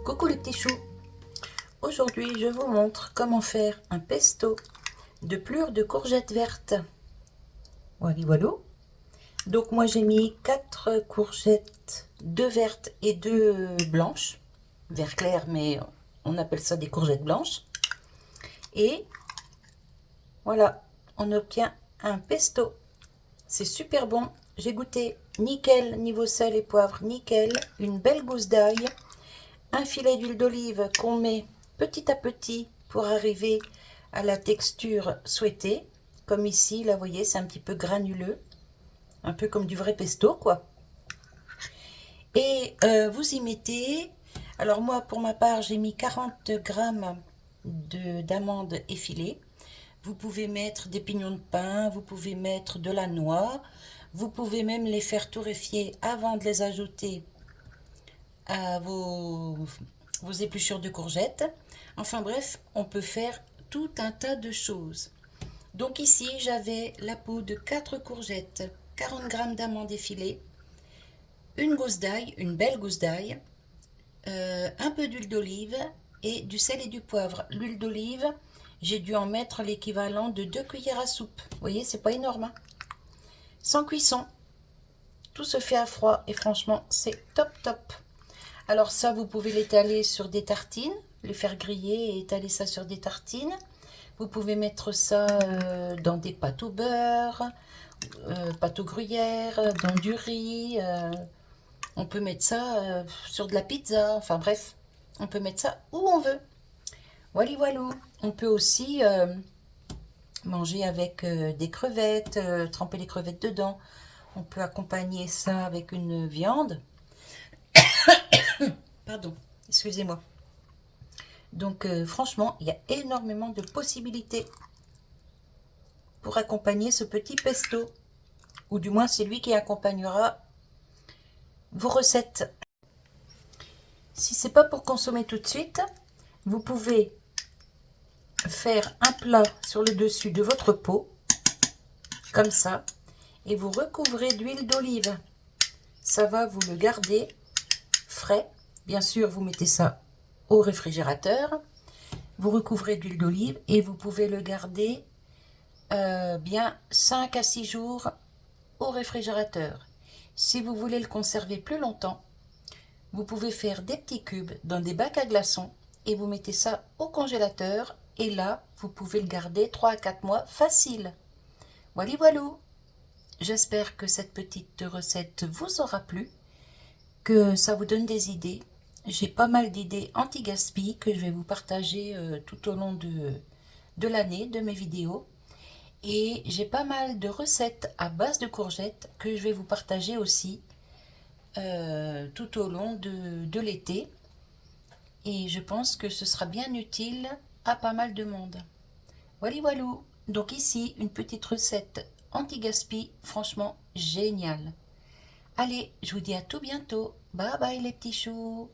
Coucou les petits choux. Aujourd'hui je vous montre comment faire un pesto de pelure de courgettes vertes. Voilà, voilà. Donc moi j'ai mis 4 courgettes, 2 vertes et 2 blanches. Vert clair mais on appelle ça des courgettes blanches. Et voilà, on obtient un pesto. C'est super bon. J'ai goûté nickel niveau sel et poivre, nickel. Une belle gousse d'ail. Un filet d'huile d'olive qu'on met petit à petit pour arriver à la texture souhaitée. Comme ici, là, vous voyez, c'est un petit peu granuleux. Un peu comme du vrai pesto, quoi. Et vous y mettez... Alors moi, pour ma part, j'ai mis 40 grammes d'amandes effilées. Vous pouvez mettre des pignons de pain, vous pouvez mettre de la noix. Vous pouvez même les faire torréfier avant de les ajouter à vos épluchures de courgettes. Enfin bref, on peut faire tout un tas de choses. Donc ici, j'avais la peau de 4 courgettes, 40 g d'amandes effilées, une gousse d'ail, une belle gousse d'ail, un peu d'huile d'olive et du sel et du poivre. L'huile d'olive, j'ai dû en mettre l'équivalent de 2 cuillères à soupe. Vous voyez, c'est pas énorme, hein. Sans cuisson. Tout se fait à froid et franchement, c'est top top. Alors ça, vous pouvez l'étaler sur des tartines, les faire griller et étaler ça sur des tartines. Vous pouvez mettre ça dans des pâtes au beurre, pâtes au gruyère, dans du riz. On peut mettre ça sur de la pizza. Enfin bref, on peut mettre ça où on veut. Voilà, voilà. On peut aussi manger avec des crevettes, tremper les crevettes dedans. On peut accompagner ça avec une viande. Pardon, excusez-moi. Donc franchement, il y a énormément de possibilités pour accompagner ce petit pesto. Ou du moins, c'est lui qui accompagnera vos recettes. Si c'est pas pour consommer tout de suite, vous pouvez faire un plat sur le dessus de votre pot, comme ça, et vous recouvrez d'huile d'olive. Ça va vous le garder frais. Bien sûr, vous mettez ça au réfrigérateur. Vous recouvrez d'huile d'olive et vous pouvez le garder bien 5 à 6 jours au réfrigérateur. Si vous voulez le conserver plus longtemps, vous pouvez faire des petits cubes dans des bacs à glaçons et vous mettez ça au congélateur et là, vous pouvez le garder 3 à 4 mois facile. Voilà, voilà. J'espère que cette petite recette vous aura plu, que ça vous donne des idées. J'ai pas mal d'idées anti-gaspi que je vais vous partager tout au long de l'année, de mes vidéos. Et j'ai pas mal de recettes à base de courgettes que je vais vous partager aussi tout au long de l'été. Et je pense que ce sera bien utile à pas mal de monde. Voilà, voilà. Donc ici, une petite recette anti-gaspi, franchement géniale. Allez, je vous dis à tout bientôt. Bye bye les petits choux.